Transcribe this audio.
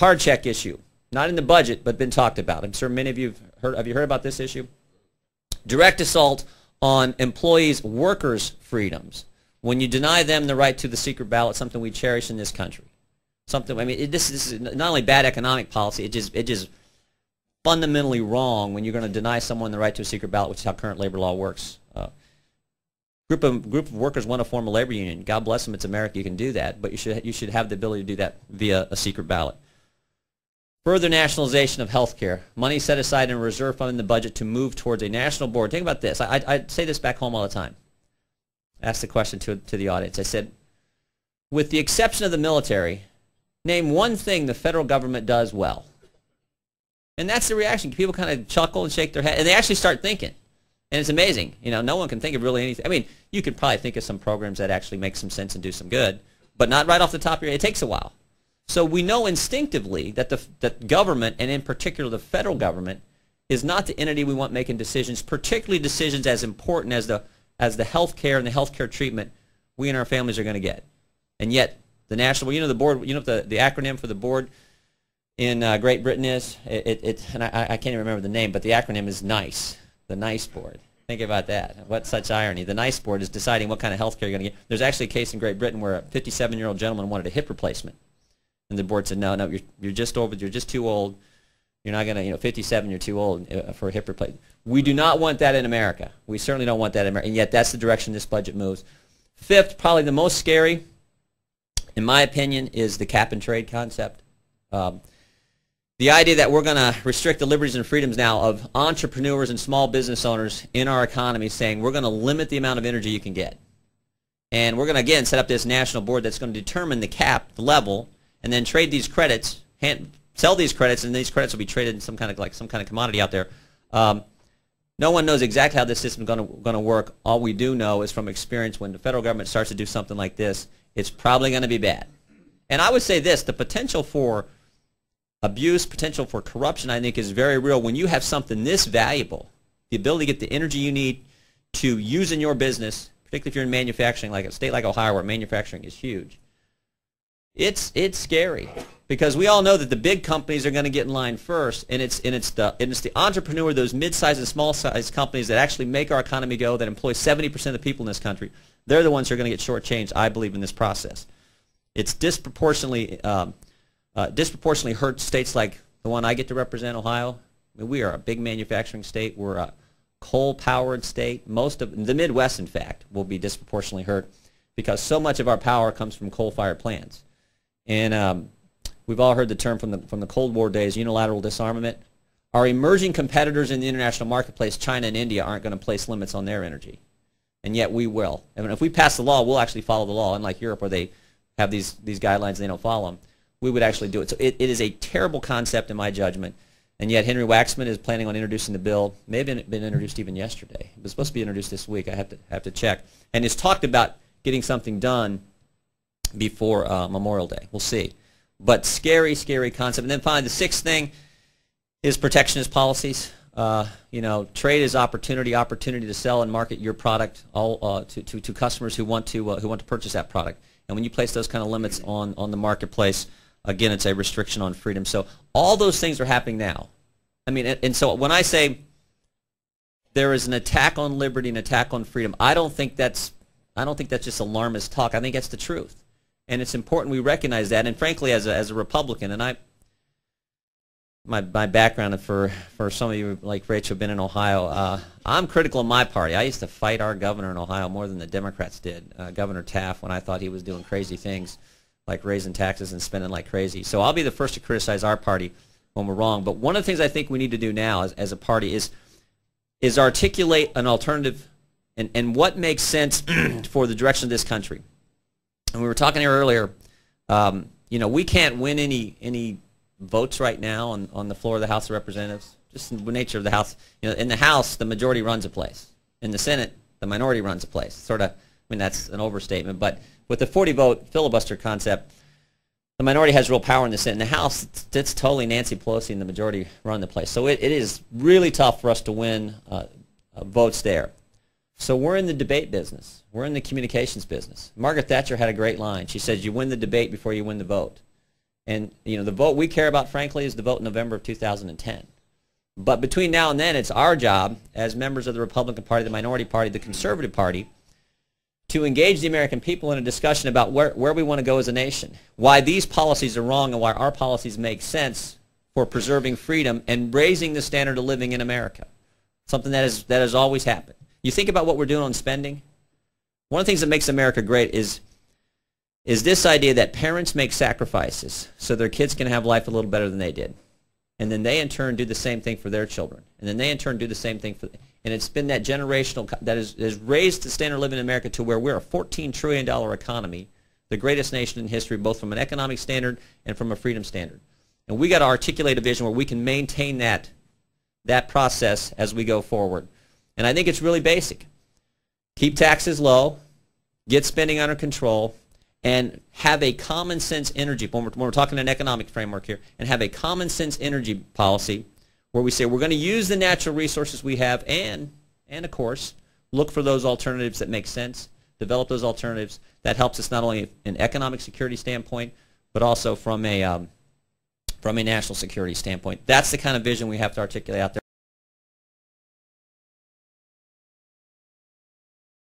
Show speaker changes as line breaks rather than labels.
Card check issue. Not in the budget, but been talked about. I'm sure many of you have you heard about this issue? Direct assault on employees' workers' freedoms. When you deny them the right to the secret ballot, something we cherish in this country. Something, I mean, this is not only bad economic policy, it just fundamentally wrong when you're going to deny someone the right to a secret ballot, which is how current labor law works. Group of workers want to form a labor union. God bless them, it's America, you can do that, but you should have the ability to do that via a secret ballot. Further nationalization of health care. Money set aside in a reserve fund in the budget to move towards a national board. Think about this. I say this back home all the time. I asked the question to the audience. I said, with the exception of the military, name one thing the federal government does well. And that's the reaction. People kind of chuckle and shake their head, and they actually start thinking. And it's amazing. You know, no one can think of really anything. I mean, you could probably think of some programs that actually make some sense and do some good, but not right off the top of your head. It takes a while. So we know instinctively that that government, and in particular the federal government, is not the entity we want making decisions, particularly decisions as important as the health care and the health care treatment we and our families are going to get. And yet, the national, well, you know, the board, you know what the acronym for the board in Great Britain is? And I can't even remember the name, but the acronym is NICE, the NICE board. Think about that. What such irony. The NICE board is deciding what kind of health care you're going to get. There's actually a case in Great Britain where a 57-year-old gentleman wanted a hip replacement. And the board said, no, you're just too old. You're not going to, 57, you're too old for a hip replacement. We do not want that in America. We certainly don't want that in America, and yet that's the direction this budget moves. Fifth, probably the most scary, in my opinion, is the cap and trade concept. The idea that we're going to restrict the liberties and freedoms now of entrepreneurs and small business owners in our economy, saying we're going to limit the amount of energy you can get. And we're going to, again, set up this national board that's going to determine the cap, the level, and then trade these credits, sell these credits, and these credits will be traded in some kind of commodity out there. No one knows exactly how this system is going to work. All we do know is from experience, when the federal government starts to do something like this, it's probably going to be bad. And I would say this, the potential for abuse, potential for corruption, I think, is very real. When you have something this valuable, the ability to get the energy you need to use in your business, particularly if you're in manufacturing, like a state like Ohio where manufacturing is huge, it's scary, because we all know that the big companies are going to get in line first, and it's the entrepreneur, those mid-sized and small-sized companies that actually make our economy go, that employ 70% of the people in this country. They're the ones who are going to get shortchanged, I believe, in this process. It's disproportionately hurt states like the one I get to represent, Ohio. I mean, we are a big manufacturing state. We're a coal-powered state. Most of the Midwest, in fact, will be disproportionately hurt because so much of our power comes from coal-fired plants. And we've all heard the term from the Cold War days, unilateral disarmament. Our emerging competitors in the international marketplace, China and India, aren't going to place limits on their energy. And yet we will. And if we pass the law, we'll actually follow the law, unlike Europe where they have these guidelines and they don't follow them. We would actually do it. So it is a terrible concept in my judgment. And yet Henry Waxman is planning on introducing the bill. May have been introduced even yesterday. It was supposed to be introduced this week. I have to check. And it's talked about getting something done before Memorial Day. We'll see. But scary, scary concept. And then finally, the sixth thing is protectionist policies. Trade is opportunity to sell and market your product to customers who want to purchase that product. And when you place those kind of limits on the marketplace, again, it's a restriction on freedom. So all those things are happening now. I mean, and so when I say there is an attack on liberty, an attack on freedom, I don't think that's just alarmist talk. I think that's the truth. And it's important we recognize that. And frankly, as a Republican, and my background, for some of you like Rachel, have been in Ohio, I'm critical of my party. I used to fight our governor in Ohio more than the Democrats did, Governor Taft, when I thought he was doing crazy things like raising taxes and spending like crazy. So I'll be the first to criticize our party when we're wrong. But one of the things I think we need to do now as a party is articulate an alternative and what makes sense for the direction of this country. And we were talking here earlier, we can't win any votes right now on the floor of the House of Representatives. Just the nature of the House. In the House, the majority runs a place. In the Senate, the minority runs a place. Sort of, that's an overstatement. But with the 40-vote filibuster concept, the minority has real power in the Senate. In the House, it's totally Nancy Pelosi and the majority run the place. So it is really tough for us to win votes there. So we're in the debate business. We're in the communications business. Margaret Thatcher had a great line. She says, you win the debate before you win the vote. And the vote we care about, frankly, is the vote in November of 2010. But between now and then, it's our job as members of the Republican Party, the minority party, the Conservative Party, to engage the American people in a discussion about where we want to go as a nation, why these policies are wrong and why our policies make sense for preserving freedom and raising the standard of living in America, something that has always happened. You think about what we're doing on spending. One of the things that makes America great is this idea that parents make sacrifices so their kids can have life a little better than they did. And then they in turn do the same thing for their children. And then they in turn do the same thing for, and it's been that generational, that has raised the standard of living in America to where we're a $14 trillion economy, the greatest nation in history, both from an economic standard and from a freedom standard. And we got to articulate a vision where we can maintain that process as we go forward. And I think it's really basic. Keep taxes low, get spending under control, and have a common sense energy, when we're talking an economic framework here, and have a common sense energy policy where we say we're going to use the natural resources we have and of course, look for those alternatives that make sense, develop those alternatives. That helps us not only in economic security standpoint, but also from a national security standpoint. That's the kind of vision we have to articulate out there.